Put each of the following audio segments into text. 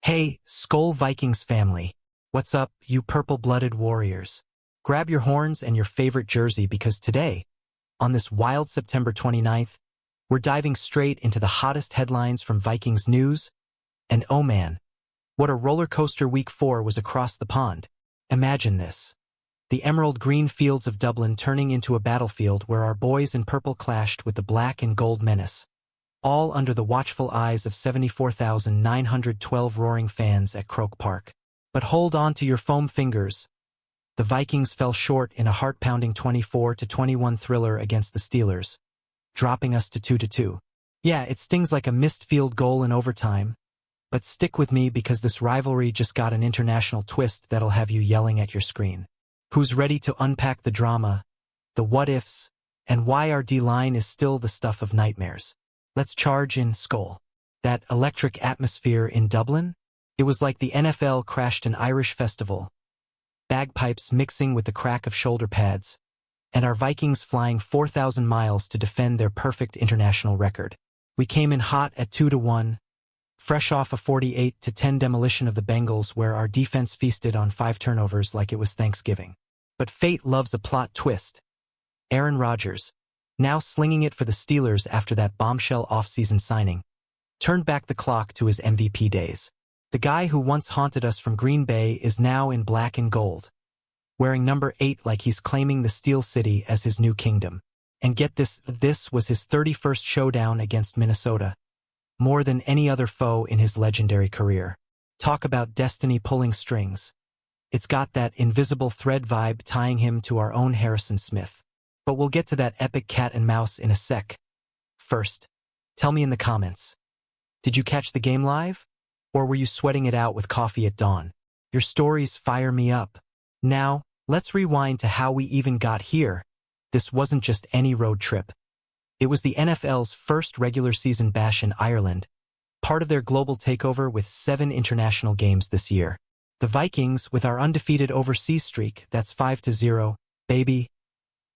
Hey, Skull Vikings family. What's up, you purple-blooded warriors? Grab your horns and your favorite jersey because today, on this wild September 29th, we're diving straight into the hottest headlines from Vikings news. And oh man, what a roller coaster week 4 was across the pond. Imagine this. The emerald green fields of Dublin turning into a battlefield where our boys in purple clashed with the black and gold menace. All under the watchful eyes of 74,912 roaring fans at Croke Park. But hold on to your foam fingers. The Vikings fell short in a heart-pounding 24-21 thriller against the Steelers, dropping us to 2-2. Yeah, it stings like a missed field goal in overtime, but stick with me because this rivalry just got an international twist that'll have you yelling at your screen. Who's ready to unpack the drama, the what-ifs, and why our D-line is still the stuff of nightmares? Let's charge in, Skull. That electric atmosphere in Dublin? It was like the NFL crashed an Irish festival. Bagpipes mixing with the crack of shoulder pads, and our Vikings flying 4,000 miles to defend their perfect international record. We came in hot at 2-1, fresh off a 48-10 demolition of the Bengals where our defense feasted on 5 turnovers like it was Thanksgiving. But fate loves a plot twist. Aaron Rodgers, now slinging it for the Steelers after that bombshell offseason signing, turned back the clock to his MVP days. The guy who once haunted us from Green Bay is now in black and gold, wearing number 8 like he's claiming the Steel City as his new kingdom. And get this was his 31st showdown against Minnesota, more than any other foe in his legendary career. Talk about destiny pulling strings. It's got that invisible thread vibe tying him to our own Harrison Smith. But we'll get to that epic cat and mouse in a sec. First, tell me in the comments. Did you catch the game live? Or were you sweating it out with coffee at dawn? Your stories fire me up. Now, let's rewind to how we even got here. This wasn't just any road trip. It was the NFL's first regular season bash in Ireland, part of their global takeover with 7 international games this year. The Vikings, with our undefeated overseas streak, that's 5-0, baby.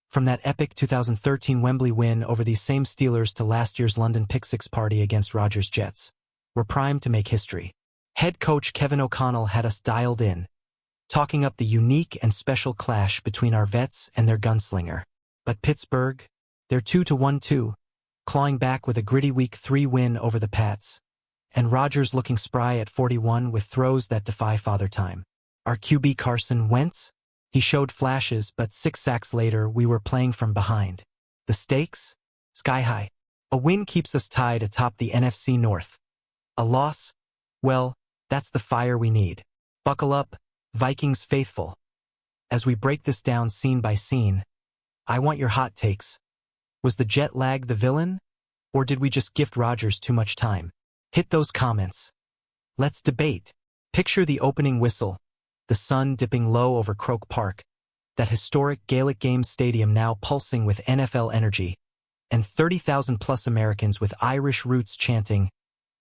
From that epic 2013 Wembley win over these same Steelers to last year's London Pick-Six party against Rodgers' Jets, we're primed to make history. Head coach Kevin O'Connell had us dialed in, talking up the unique and special clash between our vets and their gunslinger. But Pittsburgh, they're 2-1 too, clawing back with a gritty Week 3 win over the Pats, and Rodgers looking spry at 41 with throws that defy father time. Our QB Carson Wentz? He showed flashes, but 6 sacks later we were playing from behind. The stakes? Sky high. A win keeps us tied atop the NFC North. A loss? Well, that's the fire we need. Buckle up, Vikings faithful. As we break this down scene by scene, I want your hot takes. Was the jet lag the villain? Or did we just gift Rodgers too much time? Hit those comments. Let's debate. Picture the opening whistle, the sun dipping low over Croke Park, that historic Gaelic Games stadium now pulsing with NFL energy, and 30,000+ Americans with Irish roots chanting,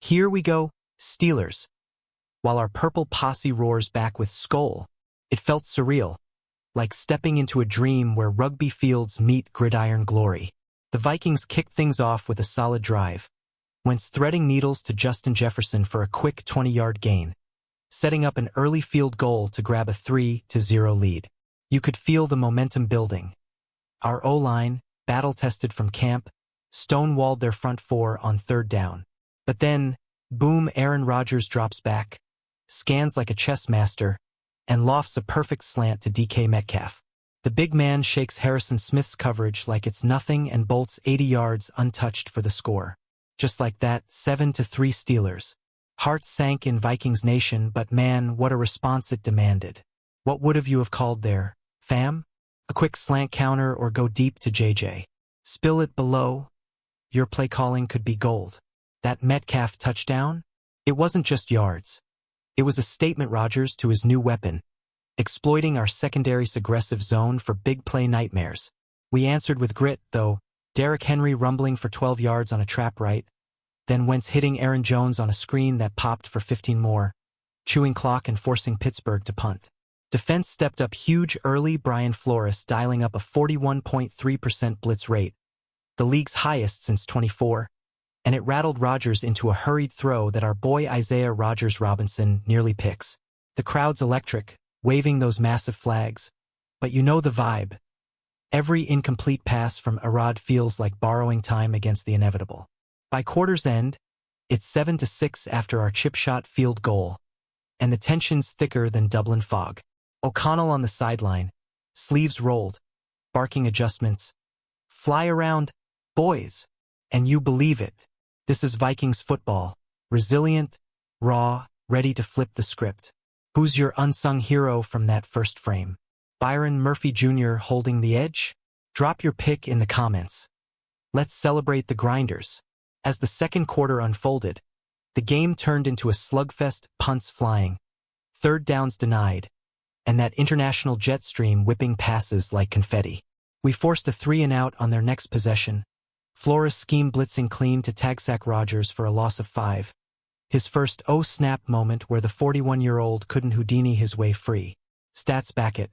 "Here we go, Steelers." While our purple posse roars back with Skull, it felt surreal, like stepping into a dream where rugby fields meet gridiron glory. The Vikings kicked things off with a solid drive, Wentz threading needles to Justin Jefferson for a quick 20-yard gain, setting up an early field goal to grab a 3-0 lead. You could feel the momentum building. Our O-line, battle-tested from camp, stonewalled their front 4 on 3rd down. But then, boom, Aaron Rodgers drops back, scans like a chess master, and lofts a perfect slant to DK Metcalf. The big man shakes Harrison Smith's coverage like it's nothing and bolts 80 yards untouched for the score. Just like that, 7-3 Steelers. Hearts sank in Vikings Nation, but man, what a response it demanded. What would have you have called there, fam? A quick slant counter or go deep to JJ? Spill it below? Your play calling could be gold. That Metcalf touchdown? It wasn't just yards. It was a statement Rodgers to his new weapon, exploiting our secondary's aggressive zone for big play nightmares. We answered with grit, though, Derrick Henry rumbling for 12 yards on a trap right, then Wentz hitting Aaron Jones on a screen that popped for 15 more, chewing clock and forcing Pittsburgh to punt. Defense stepped up huge early, Brian Flores dialing up a 41.3% blitz rate, the league's highest since '24, and it rattled Rodgers into a hurried throw that our boy Isaiah Rodgers Robinson nearly picks. The crowd's electric, waving those massive flags. But you know the vibe. Every incomplete pass from Arad feels like borrowing time against the inevitable. By quarter's end, it's 7-6 after our chip shot field goal, and the tension's thicker than Dublin fog. O'Connell on the sideline, sleeves rolled, barking adjustments. Fly around, boys. And you believe it. This is Vikings football. Resilient, raw, ready to flip the script. Who's your unsung hero from that first frame? Byron Murphy Jr. holding the edge? Drop your pick in the comments. Let's celebrate the grinders. As the second quarter unfolded, the game turned into a slugfest, punts flying, third downs denied, and that international jet stream whipping passes like confetti. We forced a 3-and-out on their next possession. Flores scheme blitzing clean to tag-sack Rodgers for a loss of 5. His first oh-snap moment where the 41-year-old couldn't Houdini his way free. Stats back it.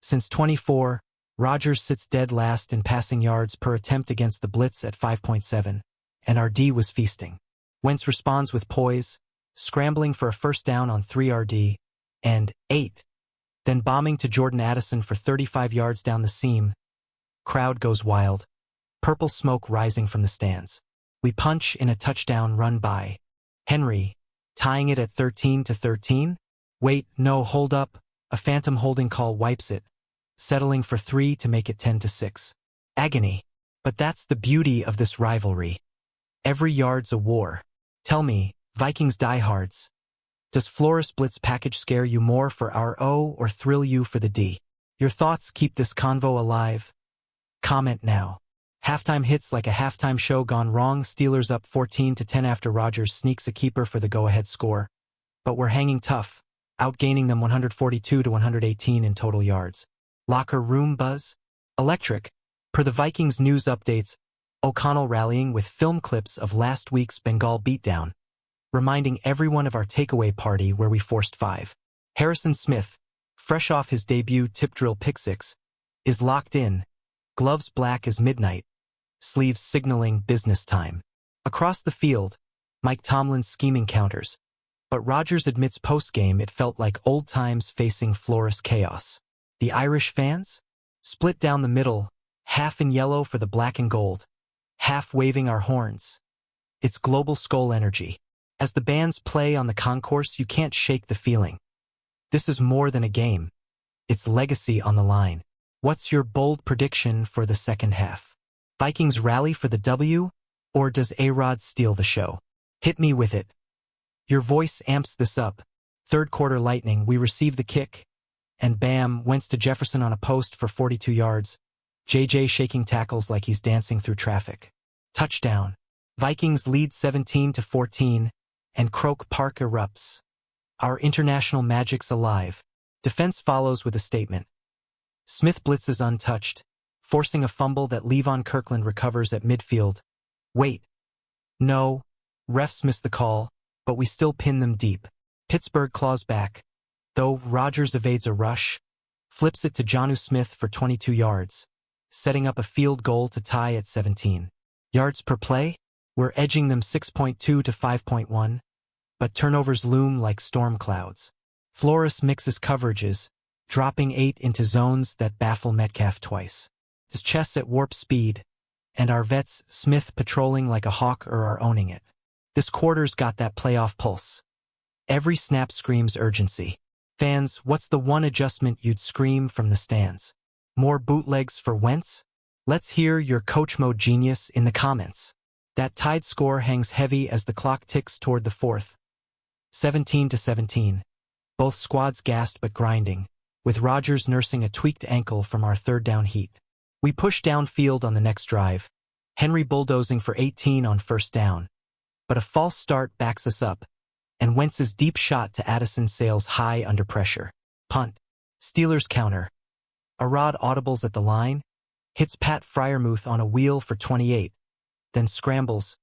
Since 24, Rodgers sits dead last in passing yards per attempt against the blitz at 5.7, and our D was feasting. Wentz responds with poise, scrambling for a first down on 3 RD, and 8. Then bombing to Jordan Addison for 35 yards down the seam. Crowd goes wild. Purple smoke rising from the stands. We punch in a touchdown run by Henry, tying it at 13-13. Wait, no, hold up. A phantom holding call wipes it, settling for 3 to make it 10-6. Agony. But that's the beauty of this rivalry. Every yard's a war. Tell me, Vikings diehards, does Flores blitz package scare you more for our O or thrill you for the D? Your thoughts keep this convo alive. Comment now. Halftime hits like a halftime show gone wrong. Steelers up 14-10 after Rodgers sneaks a keeper for the go-ahead score. But we're hanging tough, outgaining them 142-118 in total yards. Locker room buzz? Electric. Per the Vikings news updates, O'Connell rallying with film clips of last week's Bengal beatdown, reminding everyone of our takeaway party where we forced 5. Harrison Smith, fresh off his debut tip drill pick 6, is locked in, gloves black as midnight, sleeves signaling business time. Across the field, Mike Tomlin's scheming counters, but Rodgers admits post-game it felt like old times facing Flores chaos. The Irish fans? Split down the middle, half in yellow for the black and gold, half waving our horns. It's global skull energy. As the bands play on the concourse, you can't shake the feeling. This is more than a game. It's legacy on the line. What's your bold prediction for the second half? Vikings rally for the W, or does A-Rod steal the show? Hit me with it. Your voice amps this up. Third quarter lightning, we receive the kick, and bam, Wentz to Jefferson on a post for 42 yards. JJ shaking tackles like he's dancing through traffic. Touchdown. Vikings lead 17-14, and Croke Park erupts. Our international magic's alive. Defense follows with a statement. Smith blitzes untouched, forcing a fumble that Levon Kirkland recovers at midfield. Wait. No. Refs miss the call, but we still pin them deep. Pittsburgh claws back, though Rodgers evades a rush, flips it to Jonnu Smith for 22 yards, setting up a field goal to tie at 17. Yards per play? We're edging them 6.2 to 5.1, but turnovers loom like storm clouds. Flores mixes coverages, dropping 8 into zones that baffle Metcalf twice. His chest at warp speed, and our vets, Smith patrolling like a hawk, are owning it. This quarter's got that playoff pulse. Every snap screams urgency. Fans, what's the one adjustment you'd scream from the stands? More bootlegs for Wentz? Let's hear your coach mode genius in the comments. That tied score hangs heavy as the clock ticks toward the fourth. 17-17. Both squads gassed but grinding, with Rodgers nursing a tweaked ankle from our third down heat. We push downfield on the next drive, Henry bulldozing for 18 on first down. But a false start backs us up, and Wentz's deep shot to Addison sails high under pressure. Punt. Steelers counter. Arad audibles at the line, hits Pat Freiermuth on a wheel for 28, then scrambles.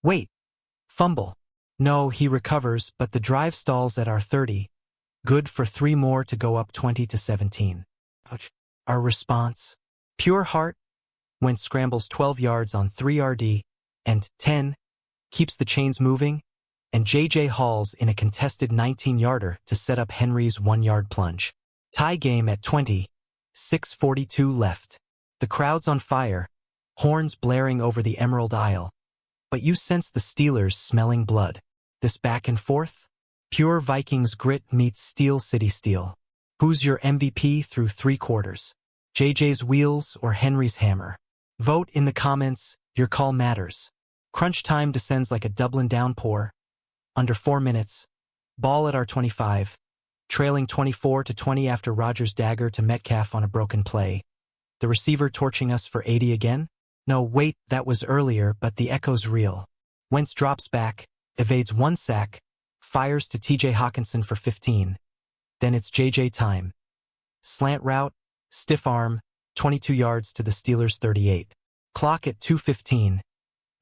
Wait. Fumble. No, he recovers, but the drive stalls at our 30. Good for 3 more to go up 20-17. Ouch. Our response? Pure heart. Wentz scrambles 12 yards on 3 RD, and 10 keeps the chains moving, and J.J. hauls in a contested 19-yarder to set up Henry's 1-yard plunge. Tie game at 20, 6:42 left. The crowd's on fire, horns blaring over the Emerald Isle. But you sense the Steelers smelling blood. This back and forth? Pure Vikings grit meets Steel City steel. Who's your MVP through 3 quarters? JJ's wheels or Henry's hammer? Vote in the comments, your call matters. Crunch time descends like a Dublin downpour. Under 4 minutes. Ball at our 25. Trailing 24-20 after Rodgers' dagger to Metcalf on a broken play. The receiver torching us for 80 again? No, wait, that was earlier, but the echo's real. Wentz drops back, evades 1 sack, fires to TJ Hawkinson for 15. Then it's JJ time. Slant route, stiff arm, 22 yards to the Steelers' 38. Clock at 2:15.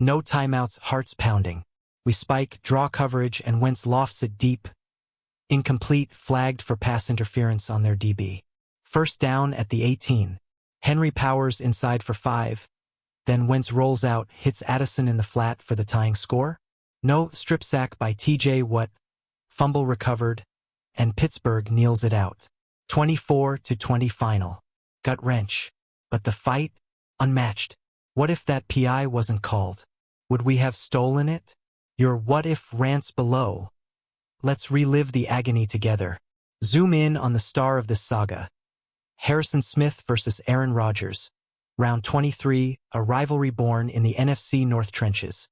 No timeouts, hearts pounding. We spike, draw coverage, and Wentz lofts it deep. Incomplete, flagged for pass interference on their DB. First down at the 18. Henry powers inside for 5. Then Wentz rolls out, hits Addison in the flat for the tying score. No, strip sack by TJ Watt. Fumble recovered, and Pittsburgh kneels it out. 24-20 final. Gut wrench. But the fight? Unmatched. What if that PI wasn't called? Would we have stolen it? Your what if rants below. Let's relive the agony together. Zoom in on the star of this saga. Harrison Smith versus Aaron Rodgers. Round 23, a rivalry born in the NFC North trenches.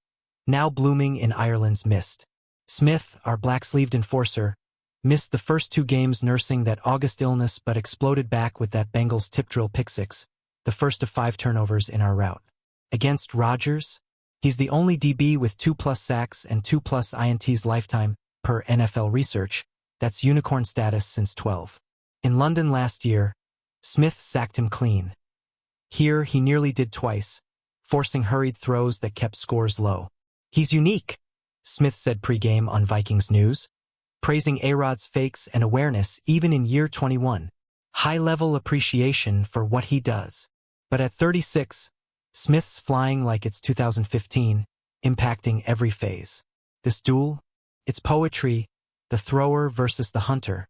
Now blooming in Ireland's mist. Smith, our black-sleeved enforcer, missed the first 2 games nursing that August illness but exploded back with that Bengals tip drill pick-6, the first of 5 turnovers in our route. Against Rodgers, he's the only DB with 2+ sacks and 2+ INTs lifetime, per NFL research. That's unicorn status since 12. In London last year, Smith sacked him clean. Here, he nearly did twice, forcing hurried throws that kept scores low. He's unique, Smith said pregame on Vikings News, praising A-Rod's fakes and awareness even in year 21. High-level appreciation for what he does. But at 36, Smith's flying like it's 2015, impacting every phase. This duel? It's poetry, the thrower versus the hunter.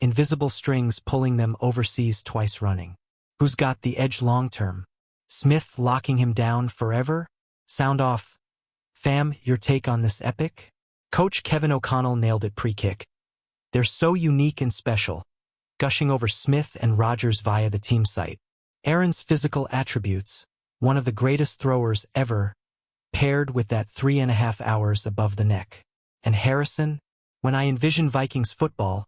Invisible strings pulling them overseas twice running. Who's got the edge long-term? Smith locking him down forever? Sound off. Fam, your take on this epic? Coach Kevin O'Connell nailed it pre-kick. They're so unique and special, gushing over Smith and Rodgers via the team site. Aaron's physical attributes, one of the greatest throwers ever, paired with that 3.5 hours above the neck. And Harrison, when I envision Vikings football,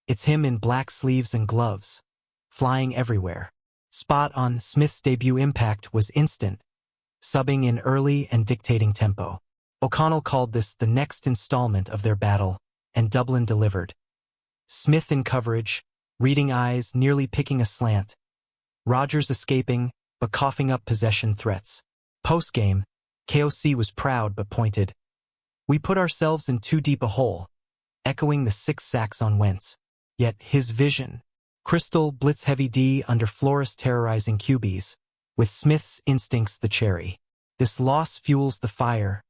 it's him in black sleeves and gloves, flying everywhere. Spot on. Smith's debut impact was instant, subbing in early and dictating tempo. O'Connell called this the next installment of their battle, and Dublin delivered. Smith in coverage, reading eyes, nearly picking a slant. Rodgers escaping, but coughing up possession threats. Post-game, KOC was proud but pointed. We put ourselves in too deep a hole, echoing the 6 sacks on Wentz. Yet his vision. Crystal blitz-heavy D under Flores terrorizing QBs, with Smith's instincts the cherry. This loss fuels the fire.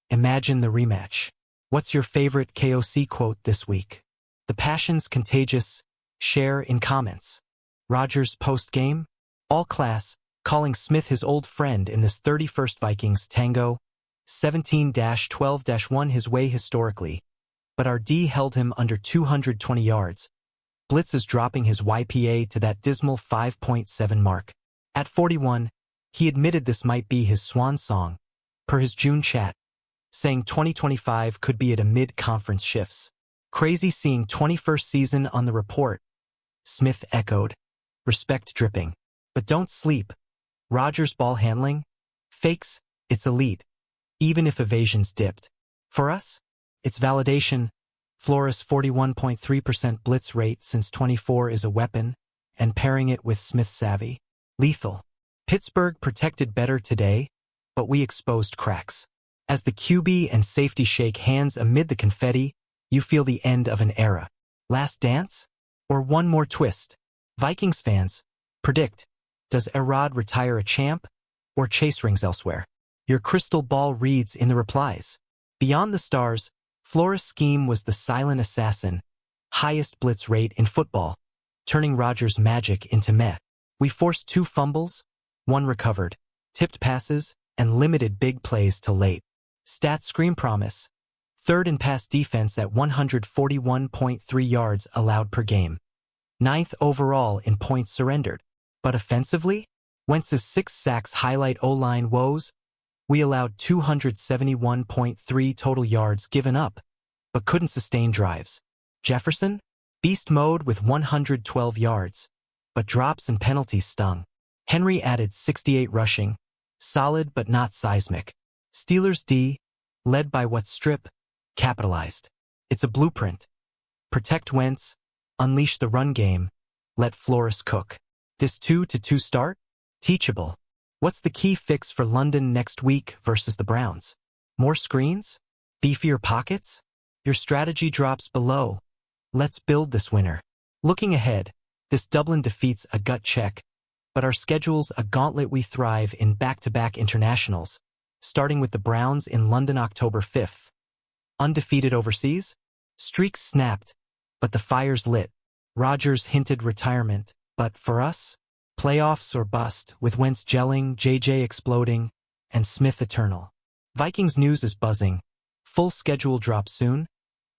Imagine the rematch. What's your favorite KOC quote this week? The passion's contagious. Share in comments. Rodgers post-game? All class, calling Smith his old friend in this 31st Vikings tango. 17-12-1 his way historically. But our D held him under 220 yards. Blitz is dropping his YPA to that dismal 5.7 mark. At 41, he admitted this might be his swan song, per his June chat, saying 2025 could be at a mid-conference shifts. Crazy seeing 21st season on the report. Smith echoed. Respect dripping. But don't sleep. Rodgers' ball handling? Fakes? It's elite. Even if evasion's dipped. For us? It's validation. Flores' 41.3% blitz rate since 24 is a weapon, and pairing it with Smith's savvy. Lethal. Pittsburgh protected better today, but we exposed cracks. As the QB and safety shake hands amid the confetti, you feel the end of an era. Last dance? Or one more twist? Vikings fans, predict. Does A-Rod retire a champ, or chase rings elsewhere? Your crystal ball reads in the replies. Beyond the stars, Flores' scheme was the silent assassin, highest blitz rate in football, turning Rodgers' magic into meh. We forced 2 fumbles, 1 recovered, tipped passes, and limited big plays to late. Stats scream promise. 3rd in pass defense at 141.3 yards allowed per game. 9th overall in points surrendered. But offensively, Wentz's 6 sacks highlight O-line woes. We allowed 271.3 total yards given up, but couldn't sustain drives. Jefferson? Beast mode with 112 yards, but drops and penalties stung. Henry added 68 rushing, solid but not seismic. Steelers D, led by what strip, capitalized. It's a blueprint. Protect Wentz, unleash the run game, let Flores cook. This 2-2 start? Teachable. What's the key fix for London next week versus the Browns? More screens? Beefier pockets? Your strategy drops below. Let's build this winner. Looking ahead, this Dublin defeat's a gut check, but our schedule's a gauntlet. We thrive in back-to-back internationals, starting with the Browns in London October 5th. Undefeated overseas? Streaks snapped, but the fire's lit. Rodgers hinted retirement, but for us, playoffs or bust, with Wentz gelling, JJ exploding, and Smith eternal. Vikings news is buzzing. Full schedule drop soon,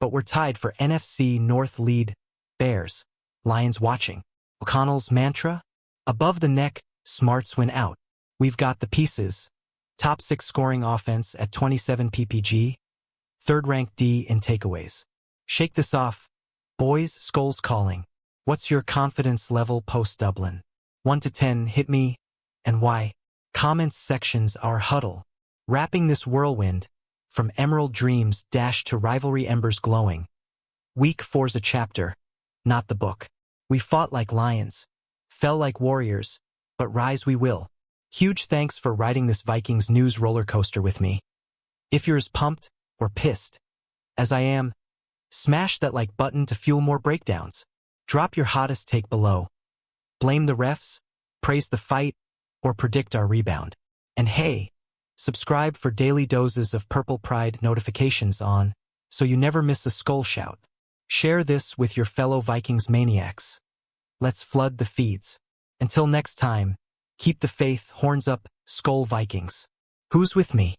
but we're tied for NFC North lead. Bears, Lions watching. O'Connell's mantra? Above the neck, smarts win out. We've got the pieces. Top 6 scoring offense at 27 ppg. 3rd ranked D in takeaways. Shake this off. Boys, Skulls calling. What's your confidence level post-Dublin? 1 to 10, hit me, and why? Comments sections our huddle. Wrapping this whirlwind, from emerald dreams dashed to rivalry embers glowing. Week 4's a chapter, not the book. We fought like lions, fell like warriors, but rise we will. Huge thanks for riding this Vikings news roller coaster with me. If you're as pumped or pissed as I am, smash that like button to fuel more breakdowns. Drop your hottest take below. Blame the refs, praise the fight, or predict our rebound. And hey, subscribe for daily doses of Purple Pride notifications on, so you never miss a skull shout. Share this with your fellow Vikings maniacs. Let's flood the feeds. Until next time, keep the faith, horns up, Skull Vikings. Who's with me?